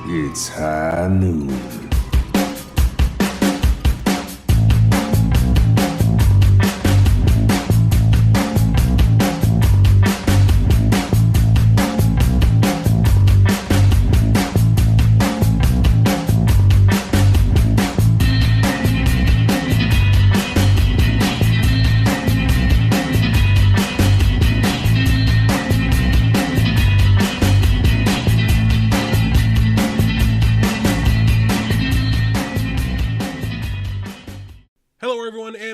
It's high noon.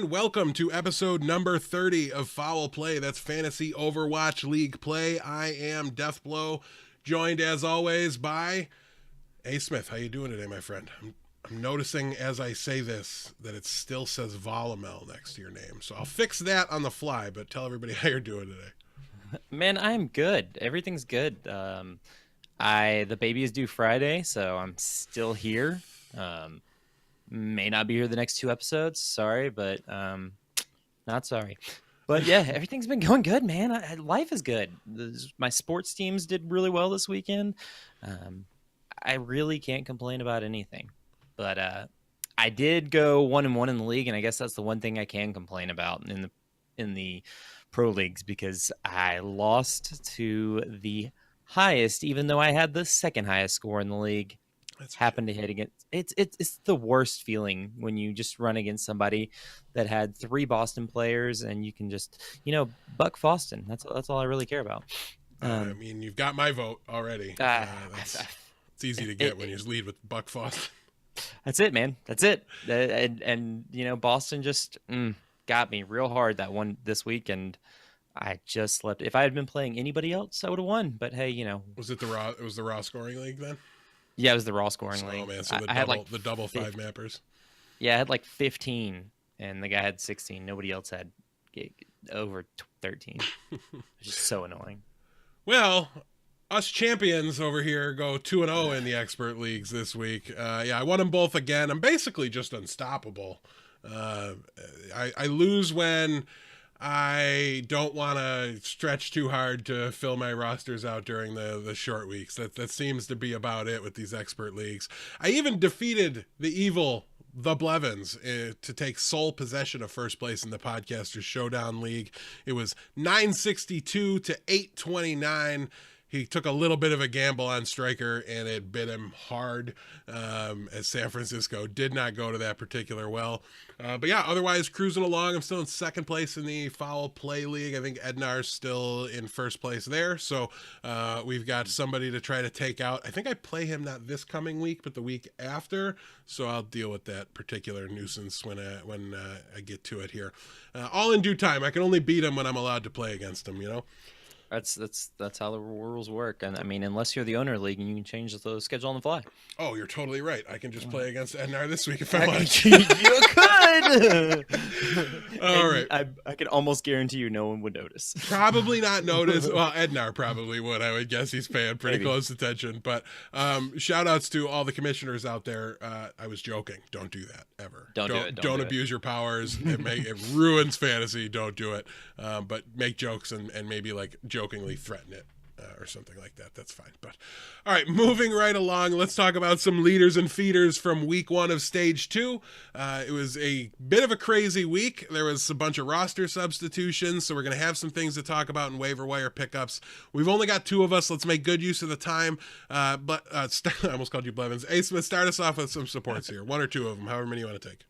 Welcome to episode number 30 of Foul Play. That's Fantasy Overwatch League Play. I am DeathBlow, joined as always by Asmith. How you doing today, my friend? I'm noticing as I say this that it still says Volamel next to your name. So I'll fix that on the fly, but tell everybody how you're doing today. Man, I'm good. Everything's good. The baby is due Friday, so I'm still here. May not be here the next two episodes. Sorry, but not sorry. But yeah, everything's been going good, man. Life is good. My sports teams did really well this weekend. I really can't complain about anything. But I did go 1-1 in the league, and I guess that's the one thing I can complain about in the pro leagues, because I lost to the highest, even though I had the second highest score in the league. Happened to hit against it's the worst feeling when you just run against somebody that had three Boston players and you can just buck Boston. That's all I really care about. I mean, you've got my vote already. It's easy to get when you lead with Buck Boston. That's it, man. That's it. And Boston just got me real hard that one this week, and I just slept. If I had been playing anybody else, I would have won. But hey, was it the raw? It was the raw scoring league then. Yeah, it was the raw scoring league. Oh man, so the double 5 mappers. Yeah, I had like 15, and the guy had 16. Nobody else had over 13. Which is so annoying. Well, us champions over here go 2-0 in the expert leagues this week. I won them both again. I'm basically just unstoppable. I lose when I don't want to stretch too hard to fill my rosters out during the short weeks. That seems to be about it with these expert leagues. I even defeated the Blevins to take sole possession of first place in the Podcasters Showdown League. It was 962 to 829. He took a little bit of a gamble on Striker, and it bit him hard, as San Francisco did not go to that particular well. But yeah, otherwise cruising along. I'm still in second place in the Foul Play League. I think Ednar's still in first place there. So we've got somebody to try to take out. I think I play him not this coming week, but the week after. So I'll deal with that particular nuisance when I get to it here. All in due time. I can only beat him when I'm allowed to play against him, That's how the rules work. And I mean, unless you're the owner league and you can change the schedule on the fly. Oh, you're totally right. I can just play against Ednar this week if I want. You could. All right. I can almost guarantee you no one would notice. Probably not notice. Well, Ednar probably would. I would guess he's paying pretty close attention. But shout outs to all the commissioners out there. I was joking. Don't do that ever. Don't abuse your powers. It ruins fantasy. Don't do it. But make jokes and maybe like jokingly threaten it or something like that. That's fine. But all right, moving right along, let's talk about some leaders and feeders from week 1 of stage 2. It was a bit of a crazy week. There was a bunch of roster substitutions, so we're going to have some things to talk about in waiver wire pickups. We've only got 2 of us. Let's make good use of the time. I almost called you Blevins. Asmith, start us off with some supports here. 1 or 2 of them, however many you want to take.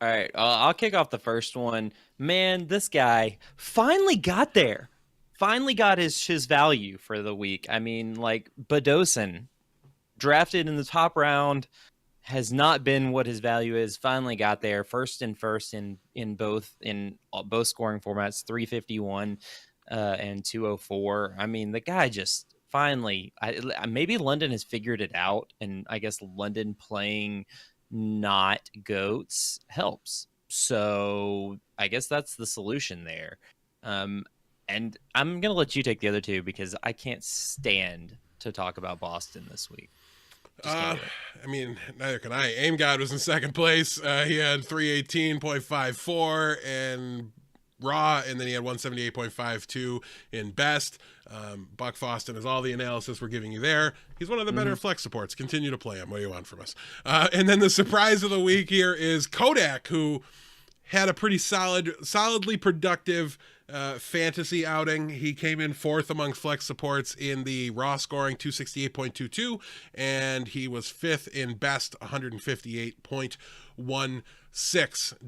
All right, I'll kick off the first one. Man, this guy finally got there. Finally got his value for the week. I mean, like, Badosin, drafted in the top round, has not been what his value is. Finally got there, first in both scoring formats, 351 and 204. I mean, the guy just finally. Maybe London has figured it out, and I guess London playing not goats helps. So I guess that's the solution there. And I'm going to let you take the other 2 because I can't stand to talk about Boston this week. I mean, neither can I. Aim God was in second place. He had 318.54, and Raw, and then he had 178.52 in best. Buck Foston is all the analysis we're giving you there. He's one of the better flex supports. Continue to play him. What do you want from us? And then the surprise of the week here is Kodak, who had a pretty solidly productive fantasy outing. He came in fourth among flex supports in the raw scoring, 268.22, and he was fifth in best, 158.16.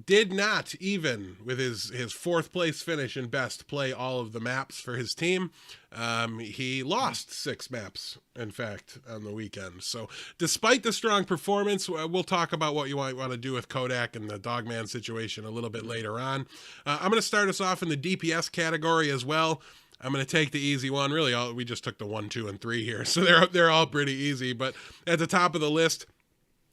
Did not, even with his fourth place finish in best, play all of the maps for his team. He lost 6 maps, in fact, on the weekend. So despite the strong performance, we'll talk about what you might want to do with Kodak and the Dogman situation a little bit later on. I'm going to start us off in the DPS category as well. I'm going to take the easy one. Really, we just took the 1, 2, and 3 here, so they're all pretty easy. But at the top of the list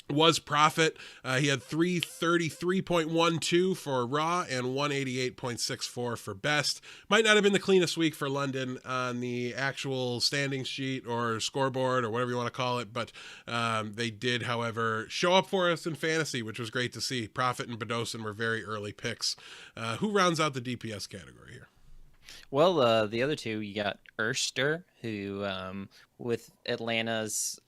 was Profit. He had 333.12 for Raw and 188.64 for Best. Might not have been the cleanest week for London on the actual standings sheet or scoreboard or whatever you want to call it, but they did, however, show up for us in fantasy, which was great to see. Profit and Bedosin were very early picks. Who rounds out the DPS category here? Well, the other two, you got Erster, who with Atlanta's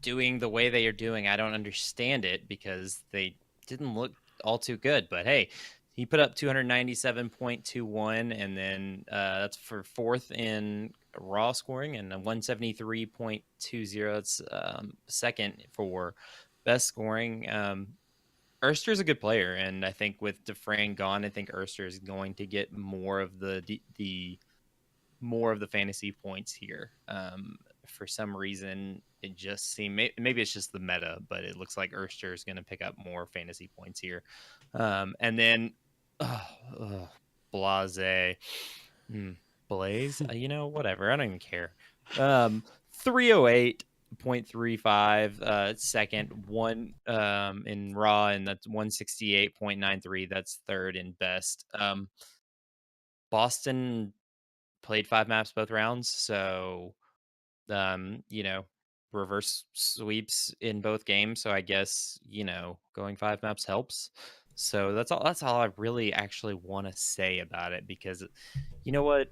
doing the way they are doing, I don't understand it because they didn't look all too good. But hey, he put up 297.21, and then that's for fourth in raw scoring, and a 173.20. That's second for best scoring. Erster is a good player, and I think with Dufresne gone, I think Erster is going to get more of the fantasy points here. For some reason, it just seemed, maybe it's just the meta, but it looks like Erster is going to pick up more fantasy points here. And then Blaze, whatever. I don't even care. 308.35, second, one in raw, and that's 168.93. That's third in best. Boston played 5 maps both rounds, so reverse sweeps in both games. So I guess, going 5 maps helps. So that's all I really actually want to say about it, because you know what?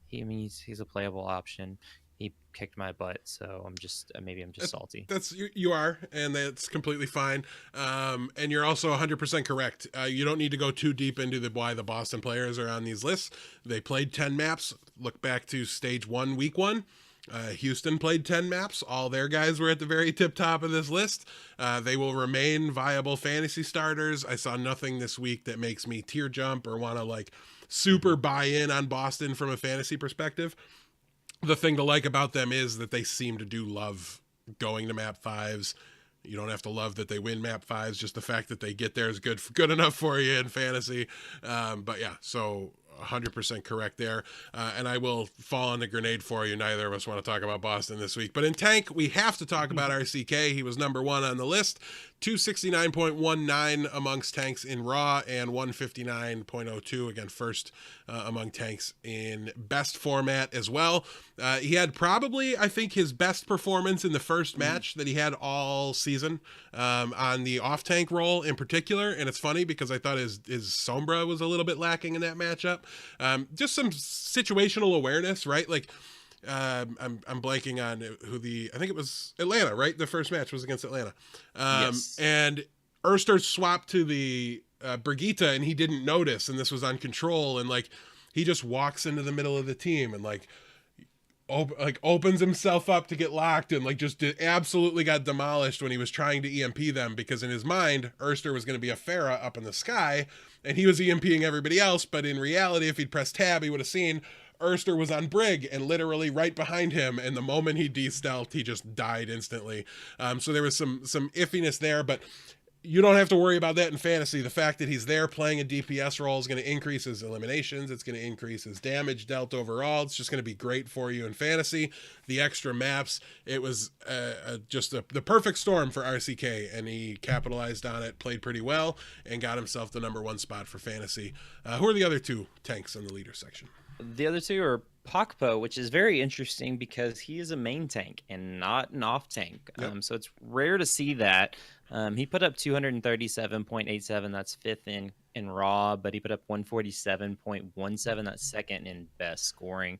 He's a playable option. He kicked my butt, so I'm just salty. You are, and that's completely fine. And you're also 100% correct. You don't need to go too deep into why the Boston players are on these lists. They played 10 maps. Look back to stage 1, week 1. Houston played 10 maps. All their guys were at the very tip top of this list. They will remain viable fantasy starters. I saw nothing this week that makes me tear jump or want to super buy in on Boston from a fantasy perspective. The thing to like about them is that they seem to do love going to map 5s. You don't have to love that they win map 5s. Just the fact that they get there is good enough for you in fantasy. But yeah, so 100% correct there. And I will fall on the grenade for you. Neither of us want to talk about Boston this week. But in tank, we have to talk about RCK. He was number 1 on the list. 269.19 amongst tanks in raw, and 159.02, again, first among tanks in best format as well. He had probably, I think, his best performance in the first match that he had all season on the off-tank role in particular. And it's funny because I thought his Sombra was a little bit lacking in that matchup. Just some situational awareness, right? I'm blanking on I think it was Atlanta, right? The first match was against Atlanta. Yes. And Erster swapped to the Brigitte, and he didn't notice, and this was on control, and he just walks into the middle of the team and opens himself up to get locked, and just absolutely got demolished when he was trying to EMP them, because in his mind Erster was going to be a Pharah up in the sky and he was EMPing everybody else. But in reality, if he'd pressed tab, he would have seen Erster was on Brig and literally right behind him, and the moment he de-stealthed, he just died instantly. So there was some iffiness there, but you don't have to worry about that in fantasy. The fact that he's there playing a DPS role is going to increase his eliminations. It's going to increase his damage dealt overall. It's just going to be great for you in fantasy. The extra maps, it was just the perfect storm for RCK, and he capitalized on it, played pretty well, and got himself the number 1 spot for fantasy. Who are the other 2 tanks in the leader section? The other 2 are Pakpo, which is very interesting because he is a main tank and not an off tank. Yep. So it's rare to see that. He put up 237.87. That's fifth in raw, but he put up 147.17. That's second in best scoring.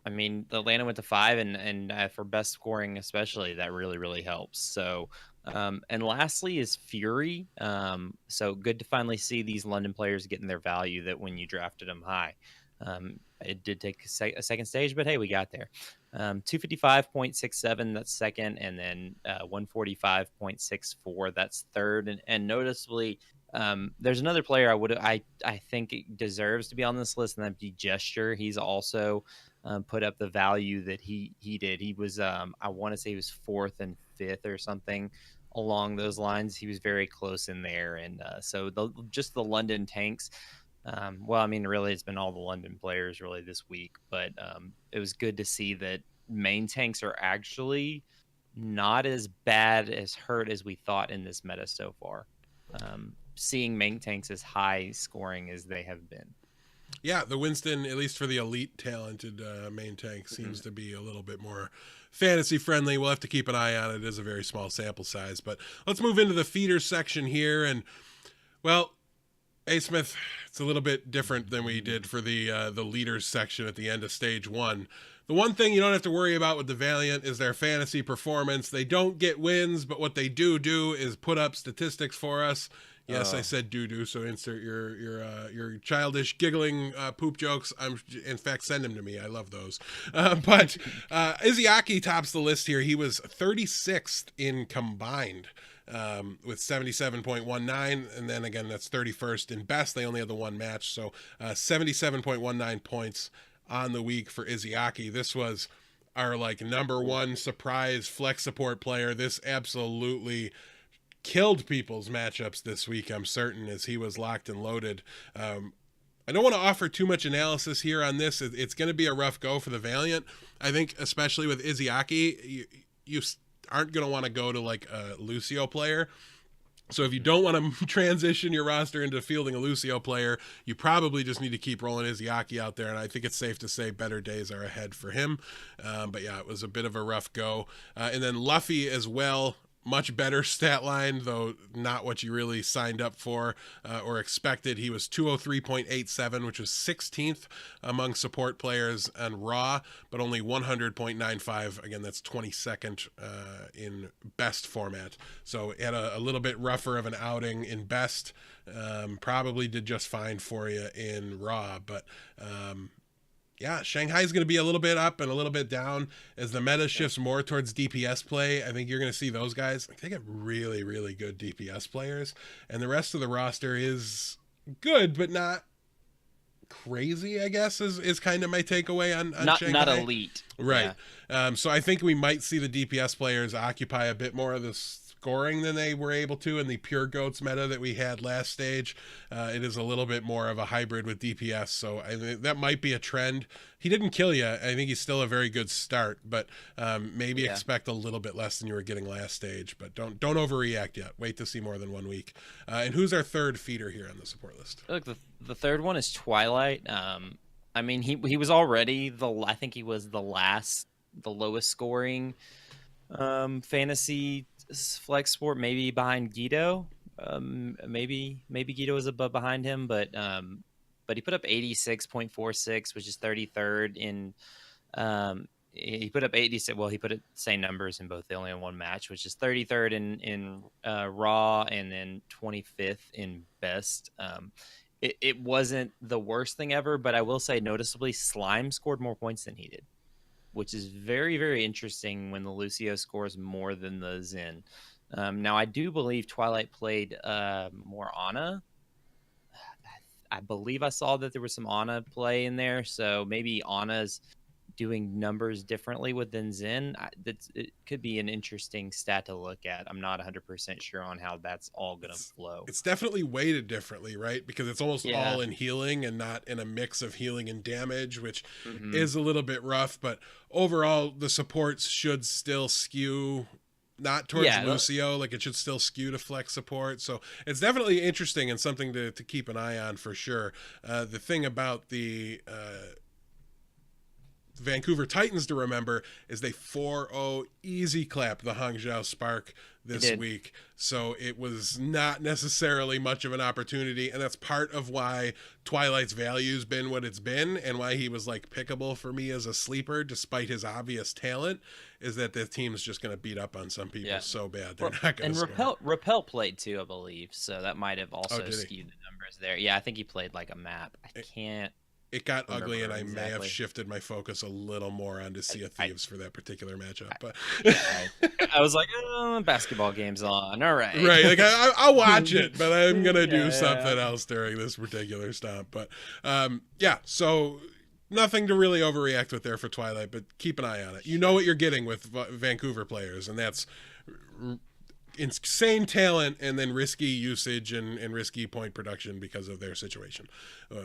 I mean, the Atlanta went to 5, and for best scoring, especially, that really, really helps. So, and lastly is Fury. So good to finally see these London players getting their value that when you drafted them high. It did take a second stage, but hey, we got there. 255.67, that's second, and then 145.64, that's third. And noticeably, there's another player I think deserves to be on this list, and that'd be Gesture. He's also put up the value that he did. He was I want to say he was fourth and fifth or something along those lines. He was very close in there, and so just the London tanks. Well, I mean, really, it's been all the London players really this week, but it was good to see that main tanks are actually not as bad as hurt as we thought in this meta so far. Seeing main tanks as high scoring as they have been. Yeah, the Winston, at least for the elite talented main tank, seems to be a little bit more fantasy friendly. We'll have to keep an eye on it. It is a very small sample size, but let's move into the feeder section here. And well, Asmith, it's a little bit different than we did for the leaders section at the end of stage 1. The one thing you don't have to worry about with the Valiant is their fantasy performance. They don't get wins, but what they do is put up statistics for us. Yes, I said doo-doo, so insert your childish giggling poop jokes. In fact, send them to me. I love those. But Izzyaki tops the list here. He was 36th in combined with 77.19, and then again, that's 31st in best. They only had the one match, so 77.19 points on the week for Izzyaki. This was our number one surprise flex support player. This absolutely killed people's matchups this week, I'm certain, as he was locked and loaded. I don't want to offer too much analysis here on this. It's going to be a rough go for the Valiant. I think especially with Izzyaki, you aren't going to want to go to a Lucio player. So if you don't want to transition your roster into fielding a Lucio player, you probably just need to keep rolling Izzyaki out there. And I think it's safe to say better days are ahead for him. But yeah, it was a bit of a rough go. And then Luffy as well. Much better stat line, though not what you really signed up for or expected. He was 203.87, which was 16th among support players on Raw, but only 100.95. Again, that's 22nd in best format. So he had a little bit rougher of an outing in best. Probably did just fine for you in Raw, but yeah, Shanghai's going to be a little bit up and a little bit down as the meta shifts more towards DPS play. I think you're going to see those guys. They get really, really good DPS players, and the rest of the roster is good, but not crazy, I guess, is kind of my takeaway on Shanghai. Not elite. Right. Yeah. So I think we might see the DPS players occupy a bit more of this scoring than they were able to in the pure goats meta that we had last stage. It is a little bit more of a hybrid with DPS, so I think that might be a trend. He didn't kill you. I think he's still a very good start, but maybe expect a little bit less than you were getting last stage. But don't overreact yet. Wait to see more than 1 week. And who's our third feeder here on the support list? Look, the third one is Twilight. I mean, he was already I think he was the lowest scoring fantasy flex sport, maybe behind Guido. Maybe Guido was above behind him, but he put up 86.46, which is 33rd in. He put up 86. Well, he put it same numbers in both. They only had one match, which is 33rd in Raw and then 25th in best. It wasn't the worst thing ever, but I will say noticeably Slime scored more points than he did, which is very, very interesting when the Lucio scores more than the Zen. Now, I do believe Twilight played more Ana. I believe I saw that there was some Ana play in there, so maybe Ana's doing numbers differently within Zen. It could be an interesting stat to look at. I'm not 100% sure on how that's all going to flow. It's definitely weighted differently, right? Because it's almost all in healing and not in a mix of healing and damage, which is a little bit rough. But overall, the supports should still skew not towards Lucio. It should still skew to flex support. So it's definitely interesting and something to keep an eye on for sure. The thing about the Vancouver Titans to remember is they 4-0 easy clap the Hangzhou Spark this week. So it was not necessarily much of an opportunity. And that's part of why Twilight's value's been what it's been and why he was like pickable for me as a sleeper, despite his obvious talent, is that the team's just going to beat up on some people so bad. They're not going to score. Rappel played too, I believe. So that might have also skewed the numbers there. Yeah, I think he played like a map. It got ugly, and I may have shifted my focus a little more onto Sea of Thieves for that particular matchup. But I was like, oh, basketball game's on. All right. Right. Like, I'll watch it, but I'm going to do something else during this particular stomp. But, so nothing to really overreact with there for Twilight, but keep an eye on it. You know what you're getting with Vancouver players, and that's insane talent and then risky usage and risky point production because of their situation,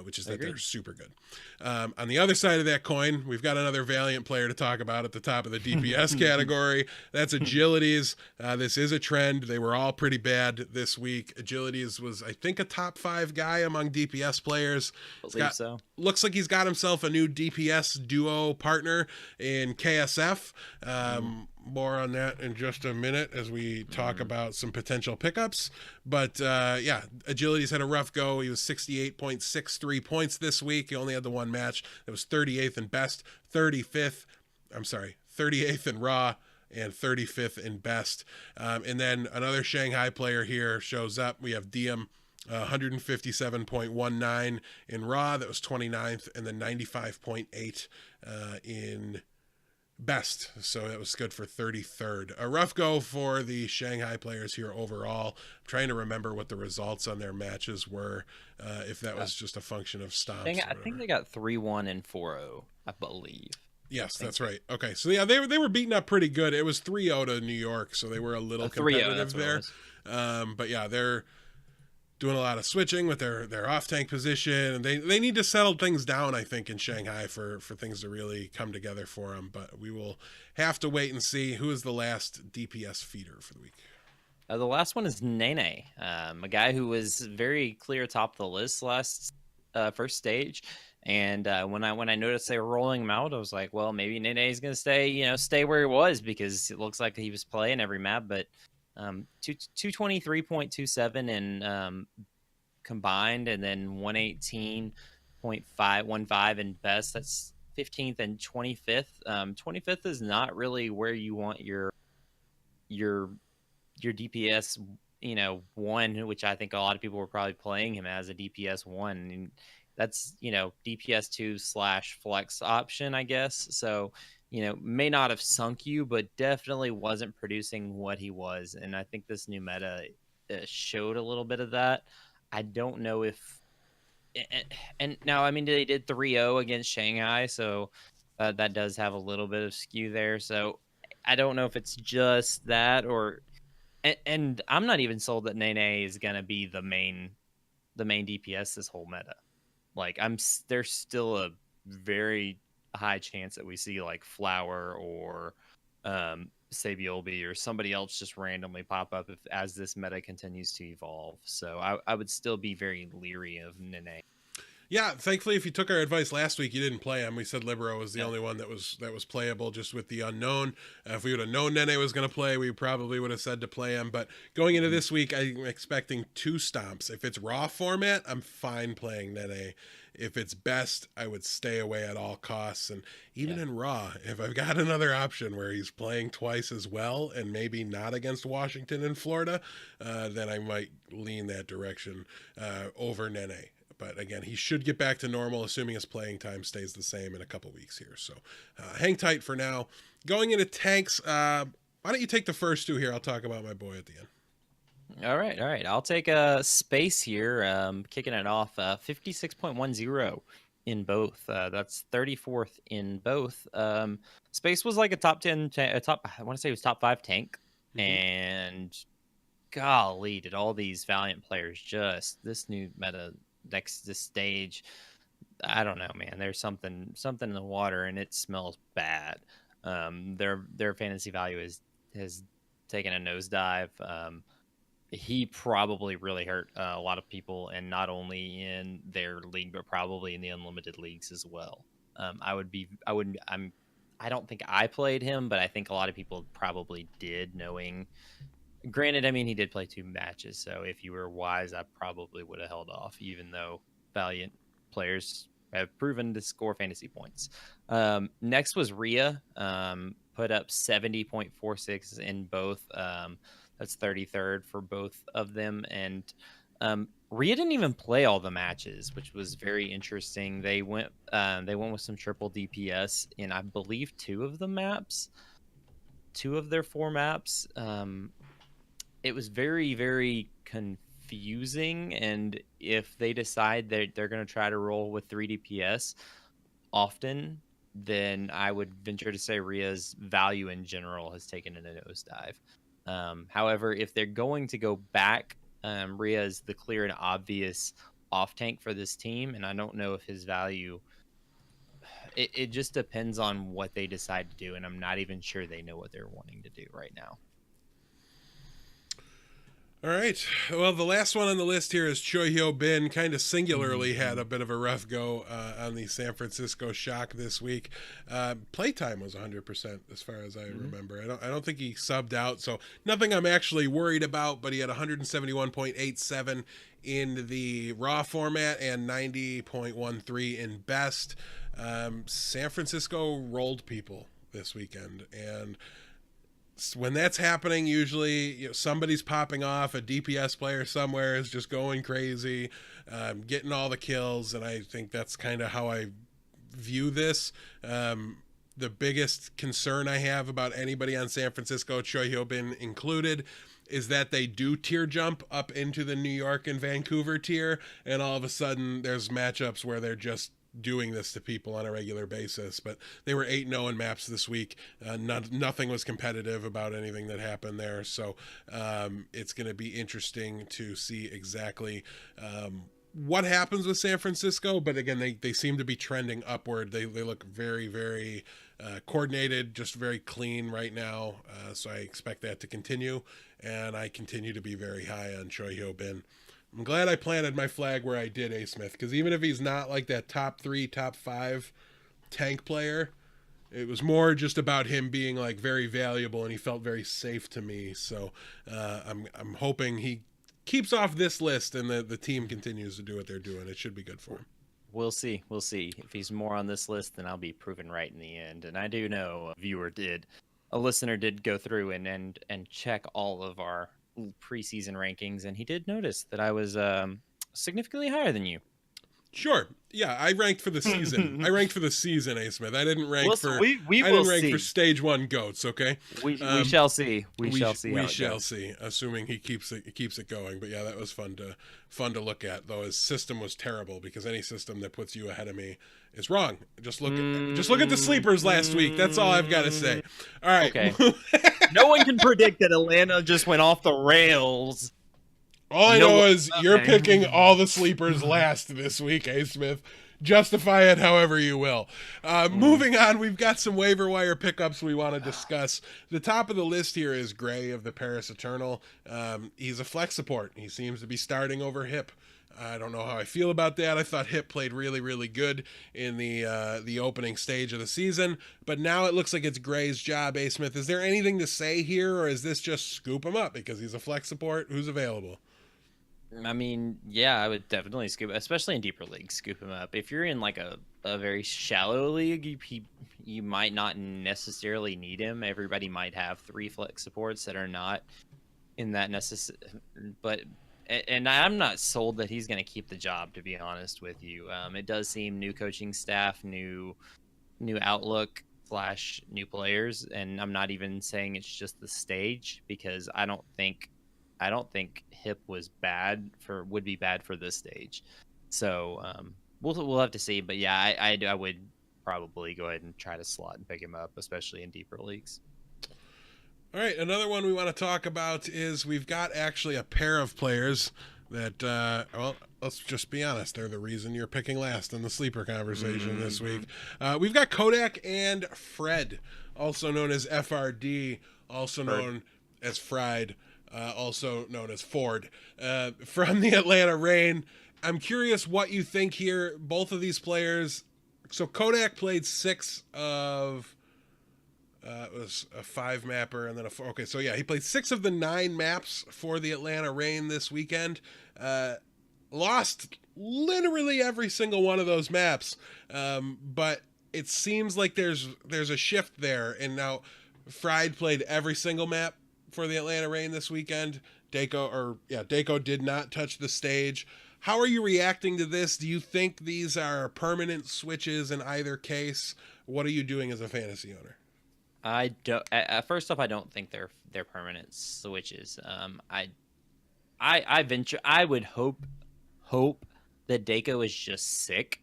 which is that they're super good. On the other side of that coin, we've got another Valiant player to talk about at the top of the DPS category. That's Agilities. This is a trend. They were all pretty bad this week. Agilities was, I think, a top 5 guy among DPS players. So. Looks like he's got himself a new DPS duo partner in KSF. More on that in just a minute as we talk about some potential pickups. But Agilities had a rough go. He was 68.63 points this week. He only had the one match. It was 38th in best, 38th in raw, and 35th in best. And then another Shanghai player here shows up. We have Diem. 157.19 in raw. That was 29th, and then 95.8 in best, so that was good for 33rd. A rough go for the Shanghai players here overall. I'm trying to remember what the results on their matches were, if that was just a function of stomps. I think they got 3-1 and 4-0, I believe. Yes, that's right. Okay, so yeah, they were beating up pretty good. It was 3-0 to New York, so they were a little competitive there. But yeah, they're doing a lot of switching with their off-tank position, and they need to settle things down, I think, in Shanghai for things to really come together for them. But we will have to wait and see. Who is the last DPS feeder for the week? The last one is Nene, a guy who was very clear top of the list last first stage. And when I noticed they were rolling him out, I was like, well, maybe Nene is going to stay where he was, because it looks like he was playing every map, but 223.27 in combined, and then 118.515 in best. That's 15th and 25th. 25th is not really where you want your DPS, 1, which I think a lot of people were probably playing him as a DPS 1. And that's, DPS 2/flex option, I guess. So, may not have sunk you, but definitely wasn't producing what he was. And I think this new meta showed a little bit of that. I don't know if, and now, I mean, they did 3-0 against Shanghai, so that does have a little bit of skew there. So I don't know if it's just that, and I'm not even sold that Nene is going to be the main DPS this whole meta. Like, there's still a very high chance that we see like Flower or Sabiolbi or somebody else just randomly pop up as this meta continues to evolve. So I would still be very leery of Nene. Yeah, thankfully, if you took our advice last week, you didn't play him. We said Libero was the only one that was playable, just with the unknown. If we would have known Nene was going to play, we probably would have said to play him. But going into this week, I'm expecting 2 stomps. If it's raw format, I'm fine playing Nene. If it's best, I would stay away at all costs. And even in raw, if I've got another option where he's playing twice as well and maybe not against Washington and Florida, then I might lean that direction over Nene. But again, he should get back to normal, assuming his playing time stays the same in a couple weeks here. So hang tight for now. Going into tanks, why don't you take the first 2 here? I'll talk about my boy at the end. All right. I'll take a Space here, kicking it off, 56.10 in both. That's 34th in both. Space was like a top 10, I want to say it was top 5 tank. Mm-hmm. And golly, did all these Valiant players just, this new meta, this stage, I don't know, man. There's something in the water, and it smells bad. Their fantasy value has taken a nosedive. He probably really hurt a lot of people, and not only in their league, but probably in the unlimited leagues as well. I don't think I played him, but I think a lot of people probably did, knowing. Granted, I mean, he did play 2 matches, so if you were wise, I probably would have held off, even though Valiant players have proven to score fantasy points. Next was Rhea, put up 70.46 in both. That's 33rd for both of them, and Rhea didn't even play all the matches, which was very interesting. They went with some triple DPS in, I believe, 2 of the maps, 2 of their 4 maps. It was very, very confusing, and if they decide that they're going to try to roll with 3 DPS often, then I would venture to say Rhea's value in general has taken a nosedive. However, if they're going to go back, Rhea is the clear and obvious off tank for this team, and I don't know if his value. It just depends on what they decide to do, and I'm not even sure they know what they're wanting to do right now. All right. Well, the last one on the list here is Choi Hyo Bin. Kind of singularly had a bit of a rough go on the San Francisco Shock this week. Playtime was 100% as far as I remember. I don't think he subbed out, so nothing I'm actually worried about. But he had 171.87 in the raw format and 90.13 in best. San Francisco rolled people this weekend, and when that's happening, usually somebody's popping off. A DPS player somewhere is just going crazy, getting all the kills, and I think that's kind of how I view this. The biggest concern I have about anybody on San Francisco, Choi Hyo Bin included, is that they do tier jump up into the New York and Vancouver tier, and all of a sudden there's matchups where they're just doing this to people on a regular basis. But they were 8-0 in maps this week. Nothing was competitive about anything that happened there, so it's going to be interesting to see exactly what happens with San Francisco. But again, they seem to be trending upward. They look very, very coordinated, just very clean right now, so I expect that to continue, and I continue to be very high on Choi Hyo Bin. I'm glad I planted my flag where I did, Asmith, because even if he's not like that top 3, top 5 tank player, it was more just about him being like very valuable, and he felt very safe to me. So I'm hoping he keeps off this list and the team continues to do what they're doing. It should be good for him. We'll see. If he's more on this list, then I'll be proven right in the end. And I do know a listener did go through and check all of our preseason rankings, and he did notice that I was significantly higher than you. Sure. Yeah, I ranked for the season. I ranked for the season, A. Smith. I didn't rank for for stage 1 goats, okay? We shall see. We shall see. We shall see, assuming he keeps it going. But yeah, that was fun to look at, though his system was terrible, because any system that puts you ahead of me is wrong. Just look at the sleepers last week. That's all I've got to say. All right. Okay. No one can predict that Atlanta just went off the rails. All I know is you're picking all the sleepers last this week, A. Smith. Justify it however you will. Moving on, we've got some waiver wire pickups we want to discuss. The top of the list here is Gray of the Paris Eternal. He's a flex support. He seems to be starting over Hip. I don't know how I feel about that. I thought Hip played really, really good in the opening stage of the season, but now it looks like it's Gray's job. A. Smith, is there anything to say here, or is this just scoop him up because he's a flex support who's available? I mean, yeah, I would definitely scoop, especially in deeper leagues, scoop him up. If you're in like a very shallow league, you might not necessarily need him. Everybody might have 3 flex supports that are not in that necessary, and I'm not sold that he's going to keep the job, to be honest with you. It does seem new coaching staff, new outlook / new players, and I'm not even saying it's just the stage, because I don't think Hip would be bad for this stage. So we'll have to see. But yeah, I would probably go ahead and try to slot and pick him up, especially in deeper leagues. All right, another one we want to talk about is we've got actually a pair of players that, well, let's just be honest, they're the reason you're picking last in the sleeper conversation this week. We've got Kodak and Fred, also known as FRD, also known as Fried, also known as Ford, from the Atlanta Reign. I'm curious what you think here. Both of these players So Kodak played 6 of it was a 5 mapper and then a 4. Okay, so yeah, he played 6 of the 9 maps for the Atlanta Reign this weekend. Lost literally every single one of those maps, but it seems like there's a shift there. And now Fried played every single map for the Atlanta Reign this weekend. Dako did not touch the stage. How are you reacting to this? Do you think these are permanent switches in either case? What are you doing as a fantasy owner? I don't. First off, I don't think they're permanent switches. I venture. I would hope that Dako is just sick,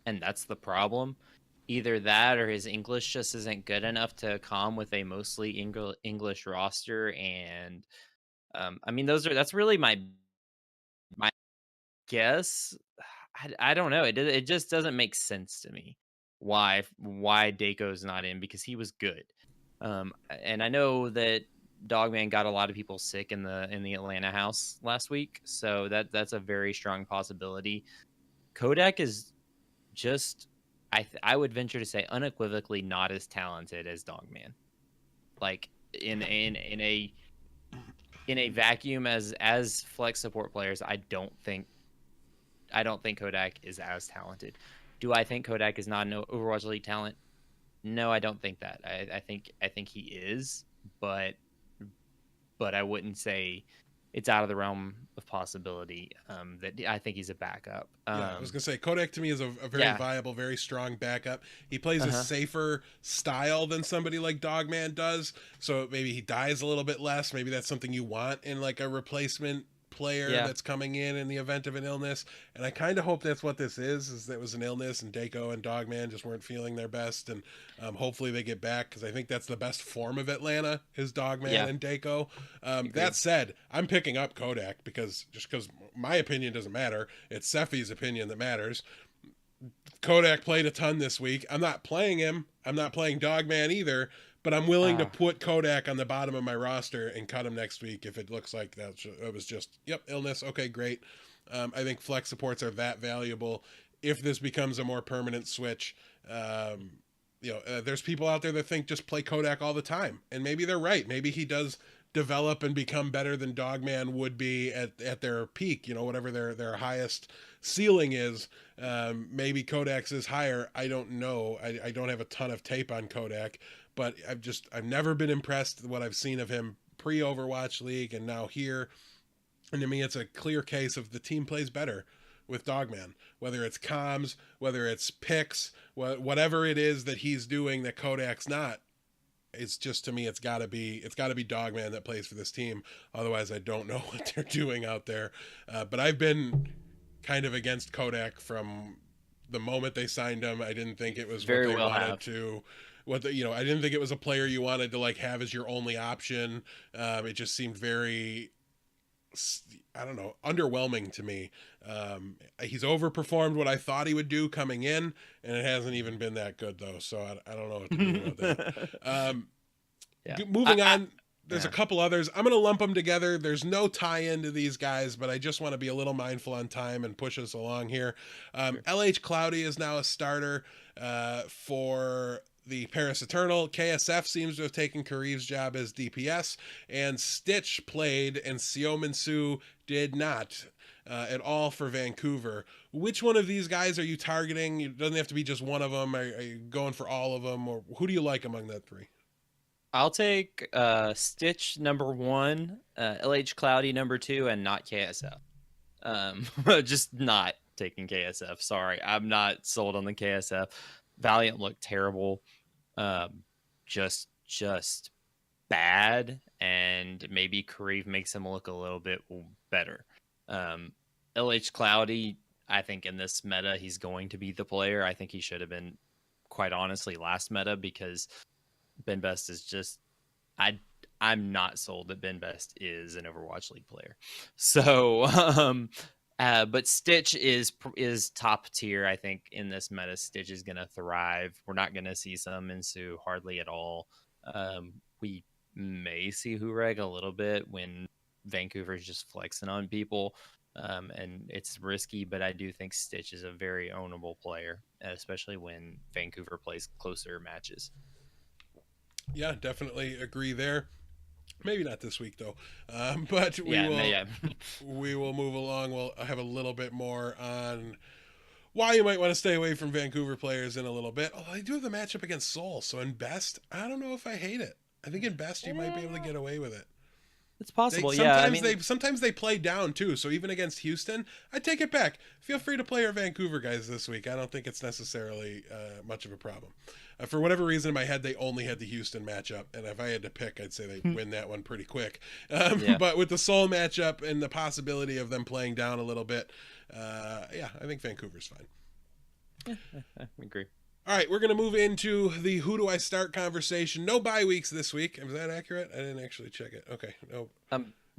and that's the problem. Either that, or his English just isn't good enough to calm with a mostly English roster. And I mean, that's really my guess. I don't know. It just doesn't make sense to me why Dako's not in, because he was good. And I know that Dogman got a lot of people sick in the Atlanta house last week, so that's a very strong possibility. Kodak is just I would venture to say unequivocally not as talented as Dogman. Like in a vacuum as flex support players, I don't think Kodak is as talented. Do I think Kodak is not an Overwatch League talent? No, I don't think that. I think he is, but I wouldn't say it's out of the realm of possibility. That I think he's a backup. Yeah, I was gonna say Kodak to me is a very Yeah. viable, very strong backup. He plays a Uh-huh. safer style than somebody like Dogman does, so maybe he dies a little bit less. Maybe that's something you want in like a replacement player Yeah. that's coming in the event of an illness. And I kind of hope that's what this is that it was an illness and Dako and Dogman just weren't feeling their best, and hopefully they get back, because I think that's the best form of Atlanta is Dogman Yeah. and Dako. Agreed. That said, I'm picking up Kodak because my opinion doesn't matter. It's Seffi's opinion that matters. Kodak played a ton this week. I'm not playing him. I'm not playing Dogman either, but I'm willing to put Kodak on the bottom of my roster and cut him next week if it looks like that it was just, yep, illness. Okay, great. I think flex supports are that valuable. If this becomes a more permanent switch, there's people out there that think just play Kodak all the time. And maybe they're right. Maybe he does develop and become better than Dogman would be at their peak, whatever their highest ceiling is. Maybe Kodak's is higher. I don't know. I don't have a ton of tape on Kodak, but I've never been impressed with what I've seen of him pre-Overwatch League and now here. And to me, it's a clear case of the team plays better with Dogman, whether it's comms, whether it's picks, whatever it is that he's doing that Kodak's not. It's just, to me, it's got to be Dogman that plays for this team. Otherwise, I don't know what they're doing out there. But I've been kind of against Kodak from the moment they signed him. I didn't think it was Very what they well wanted have. to. I didn't think it was a player you wanted to like have as your only option. It just seemed very, I don't know, underwhelming to me. He's overperformed what I thought he would do coming in, and it hasn't even been that good though. So I don't know what to do about that. Yeah. Moving on, there's yeah. a couple others. I'm going to lump them together. There's no tie-in to these guys, but I just want to be a little mindful on time and push us along here. Sure. LH Cloudy is now a starter for the Paris Eternal. KSF seems to have taken Kariv's job as DPS, and Stitch played, and Siominsu did not at all for Vancouver. Which one of these guys are you targeting? It doesn't have to be just one of them. Are you going for all of them, or who do you like among that three? I'll take Stitch number 1, LH Cloudy number 2, and not KSF. Just not taking KSF. Sorry, I'm not sold on the KSF. Valiant looked terrible. Just bad, and maybe Kariv makes him look a little bit better. LH Cloudy, I think in this meta he's going to be the player. I think he should have been, quite honestly, last meta, because Ben Best is just I'm not sold that Ben Best is an Overwatch League player. So but Stitch is top tier. I think in this meta, Stitch is gonna thrive. We're not gonna see some Insu hardly at all. We may see Hureg a little bit when Vancouver's just flexing on people. and it's risky, but I do think Stitch is a very ownable player, especially when Vancouver plays closer matches. Yeah, definitely agree there. Maybe not this week though, but Yeah. we will move along. We'll have a little bit more on why you might want to stay away from Vancouver players in a little bit. Although I do have the matchup against Seoul, so in best, I don't know if I hate it. I think in best you might be able to get away with it. It's possible. Sometimes they play down too. So even against Houston, I take it back. Feel free to play our Vancouver guys this week. I don't think it's necessarily much of a problem. For whatever reason, in my head, they only had the Houston matchup, and if I had to pick, I'd say they win that one pretty quick. But with the Seoul matchup and the possibility of them playing down a little bit, I think Vancouver's fine. I agree. All right, we're going to move into the who do I start conversation. No bye weeks this week. Is that accurate? I didn't actually check it. Okay, no.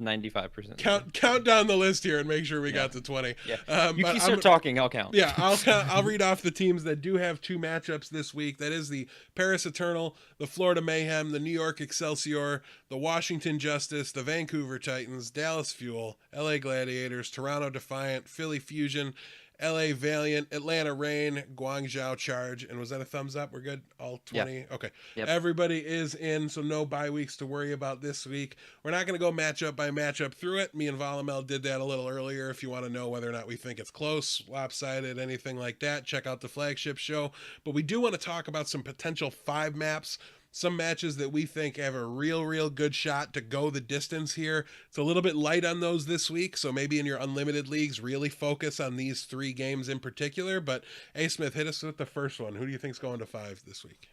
95%. Count down the list here and make sure we got to 20. Yeah. You start talking, I'll count. Yeah, I'll read off the teams that do have 2 matchups this week. That is the Paris Eternal, the Florida Mayhem, the New York Excelsior, the Washington Justice, the Vancouver Titans, Dallas Fuel, LA Gladiators, Toronto Defiant, Philly Fusion, LA Valiant, Atlanta Reign, Guangzhou Charge, and was that a thumbs up? We're good? All 20? Yeah. Okay. Yep. Everybody is in, so no bye weeks to worry about this week. We're not going to go matchup by matchup through it. Me and Volamel did that a little earlier. If you want to know whether or not we think it's close, lopsided, anything like that, check out the flagship show. But we do want to talk about some potential 5 maps. Some matches that we think have a real good shot to go the distance here. It's a little bit light on those this week, so maybe in your unlimited leagues, really focus on these 3 games in particular. But Asmith, hit us with the first one. Who do you think's going to 5 this week?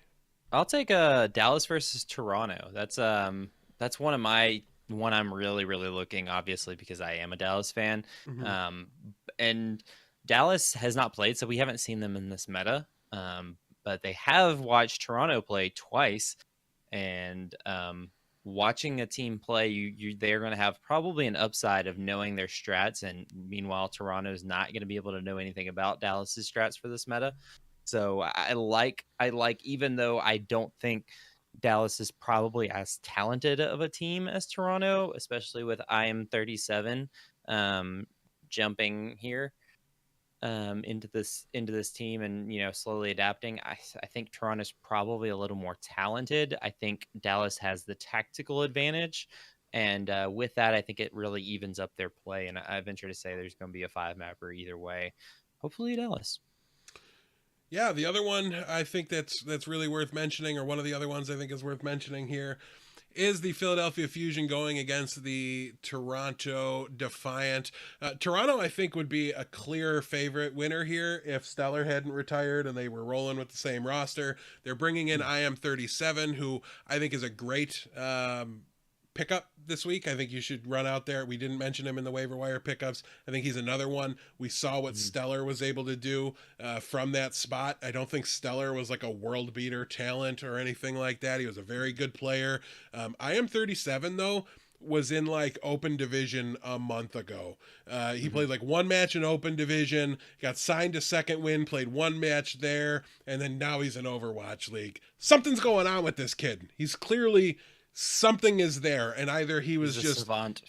I'll take Dallas versus Toronto. That's one I'm really looking, obviously, because I am a Dallas fan. Mm-hmm. And Dallas has not played, so we haven't seen them in this meta. But they have watched Toronto play twice, and watching a team play, they're going to have probably an upside of knowing their strats, and meanwhile, Toronto's not going to be able to know anything about Dallas's strats for this meta. So I like, even though I don't think Dallas is probably as talented of a team as Toronto, especially with ep30 jumping here into this team and slowly adapting. I think Toronto's probably a little more talented. I think Dallas has the tactical advantage, and with that, I think it really evens up their play. And I venture to say there's going to be a 5 mapper either way. Hopefully, Dallas. Yeah, the other one I think that's really worth mentioning, or one of the other ones I think is worth mentioning here, is the Philadelphia Fusion going against the Toronto Defiant. Toronto, I think, would be a clear favorite winner here if Stellar hadn't retired and they were rolling with the same roster. They're bringing in ep30, who I think is a great pickup this week. I think you should run out there. We didn't mention him in the waiver wire pickups. I think he's another one. We saw what Stellar was able to do from that spot. I don't think Stellar was like a world beater talent or anything like that. He was a very good player. ep30 though was in like open division a month ago. He played like 1 match in open division, got signed to second win, played 1 match there, and then now he's in Overwatch League. Something's going on with this kid. He's clearly, something is there, and either he was just savant,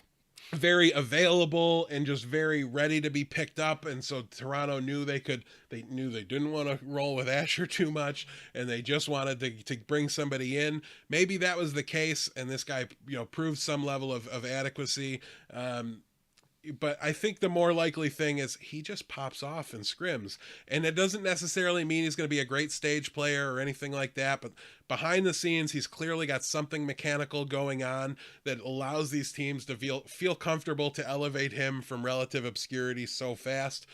very available and just very ready to be picked up, and so Toronto knew they didn't want to roll with Asher too much, and they just wanted to bring somebody in. Maybe that was the case, and this guy proved some level of adequacy. But I think the more likely thing is he just pops off in scrims, and it doesn't necessarily mean he's going to be a great stage player or anything like that, but behind the scenes, he's clearly got something mechanical going on that allows these teams to feel comfortable to elevate him from relative obscurity so fast.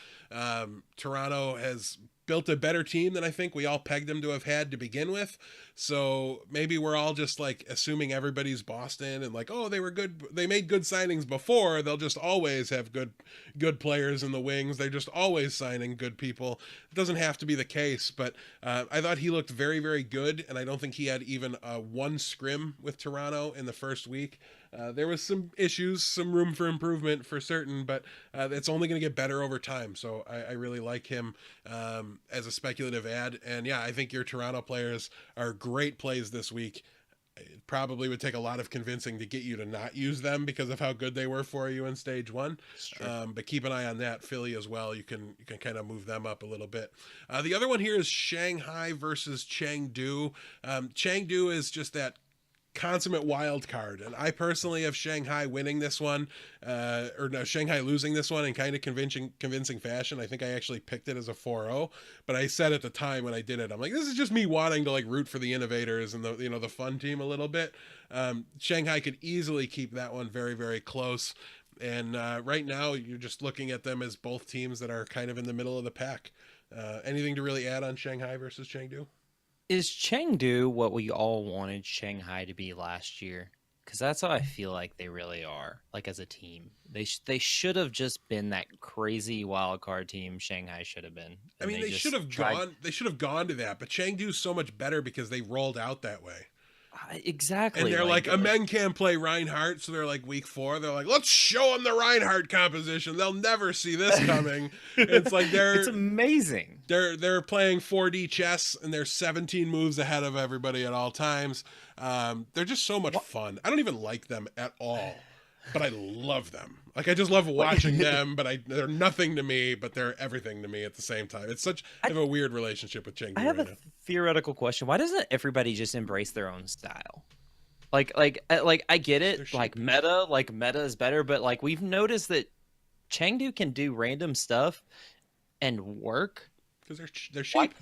Toronto has built a better team than I think we all pegged them to have had to begin with. So maybe we're all just like assuming everybody's Boston and like, oh, they were good. They made good signings before. They'll just always have good players in the wings. They're just always signing good people. It doesn't have to be the case, but I thought he looked very good. And I don't think he had even 1 scrim with Toronto in the first week. There was some issues, some room for improvement for certain, but it's only going to get better over time. So I really like him as a speculative ad. And yeah, I think your Toronto players are great plays this week. It probably would take a lot of convincing to get you to not use them because of how good they were for you in stage one. But keep an eye on that. Philly as well. You can kind of move them up a little bit. The other one here is Shanghai versus Chengdu. Chengdu is just that consummate wild card, and I personally have Shanghai winning this one, or no, Shanghai losing this one in kind of convincing fashion. I think I actually picked it as a 4-0, but I said at the time when I did it, I'm like, this is just me wanting to like root for the innovators and the fun team a little bit. Shanghai could easily keep that one very, very close. And right now, you're just looking at them as both teams that are kind of in the middle of the pack. Anything to really add on Shanghai versus Chengdu? Is Chengdu what we all wanted Shanghai to be last year? Because that's how I feel like they really are. Like as a team, they should have just been that crazy wild card team. Shanghai should have been. I mean, they should have gone. They should have gone to that. But Chengdu's so much better because they rolled out that way. Exactly. And they're like, men can't play Reinhardt, so they're like week 4. They're like, let's show them the Reinhardt composition. They'll never see this coming. It's like it's amazing. They're playing 4D chess, and they're 17 moves ahead of everybody at all times. They're just so much fun. I don't even like them at all, but I love them. Like I just love watching them, but they're nothing to me, but they're everything to me at the same time. It's I have a weird relationship with Chengdu. I have a theoretical question. Why doesn't everybody just embrace their own style? Like I get it. Like meta is better, but like we've noticed that Chengdu can do random stuff and work because they're sheep.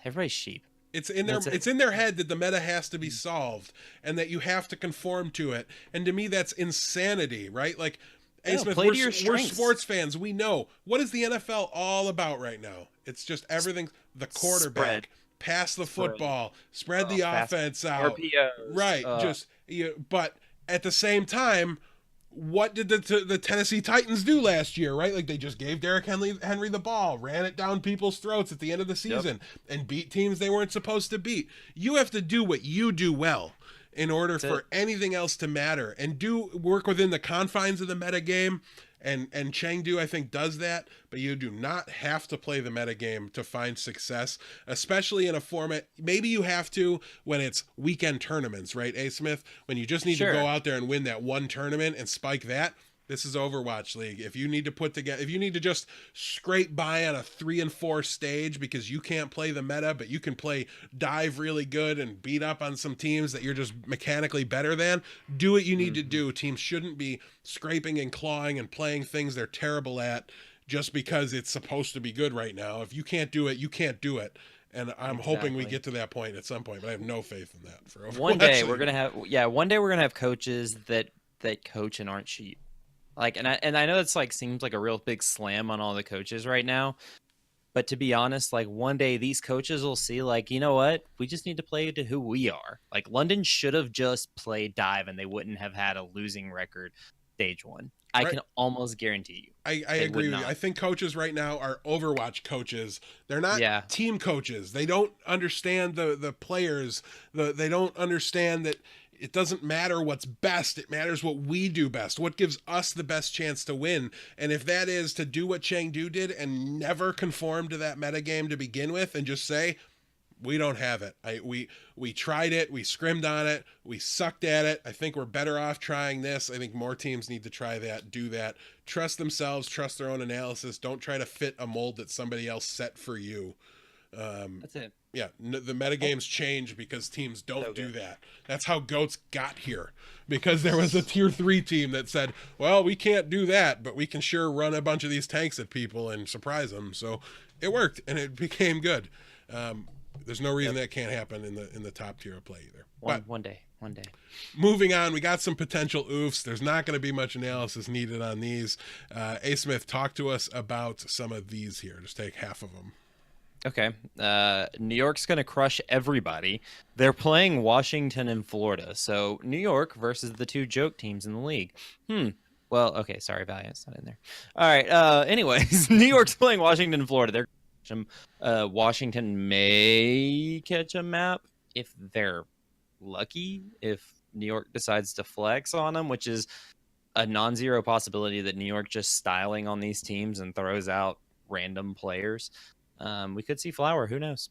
Everybody's sheep. It's in their head that the meta has to be solved and that you have to conform to it. And to me, that's insanity, right? Like, Asmith, we're sports fans. We know. What is the NFL all about right now? It's just everything. The quarterback, pass the football, spread the offense out. RPOs, right. But at the same time, what did the Tennessee Titans do last year, right? Like they just gave Derrick Henry the ball, ran it down people's throats at the end of the season, and beat teams they weren't supposed to beat. You have to do what you do well in order for anything else to matter, and work within the confines of the meta game. And Chengdu, I think, does that, but you do not have to play the metagame to find success, especially in a format. Maybe you have to when it's weekend tournaments, right, A. Smith? When you just need to go out there and win that one tournament and spike that. This is Overwatch League. If you need to just scrape by on a 3 and 4 stage because you can't play the meta, but you can play dive really good and beat up on some teams that you're just mechanically better than, do what you need to do. Teams shouldn't be scraping and clawing and playing things they're terrible at just because it's supposed to be good right now. If you can't do it, you can't do it. And I'm hoping we get to that point at some point, but I have no faith in that for Overwatch. One day we're gonna have coaches that coach and aren't cheap. Like, and I know it's like seems like a real big slam on all the coaches right now, but to be honest, like one day these coaches will see, like, you know what, we just need to play to who we are. Like London should have just played dive, and they wouldn't have had a losing record stage 1. I can almost guarantee you. I agree with you. I think coaches right now are Overwatch coaches. They're not team coaches. They don't understand the players. They don't understand that. It doesn't matter what's best. It matters what we do best. What gives us the best chance to win. And if that is to do what Chengdu did and never conform to that metagame to begin with and just say, we don't have it. We tried it. We scrimmed on it. We sucked at it. I think we're better off trying this. I think more teams need to try that, do that. Trust themselves, trust their own analysis. Don't try to fit a mold that somebody else set for you. That's it. Yeah, the metagames change because teams don't do that. That's how GOATS got here, because there was a tier 3 team that said, well, we can't do that, but we can sure run a bunch of these tanks at people and surprise them. So it worked, and it became good. There's no reason that can't happen in the top tier of play either. One day. Moving on, we got some potential oofs. There's not going to be much analysis needed on these. A. Smith, talk to us about some of these here. Just take half of them. Okay. New York's going to crush everybody. They're playing Washington and Florida. So New York versus the 2 joke teams in the league. Well, okay. Sorry, Valiant's not in there. All right. Anyways, New York's playing Washington and Florida. Washington may catch a map if they're lucky, if New York decides to flex on them, which is a non-zero possibility that New York just styling on these teams and throws out random players. We could see Flower. Who knows?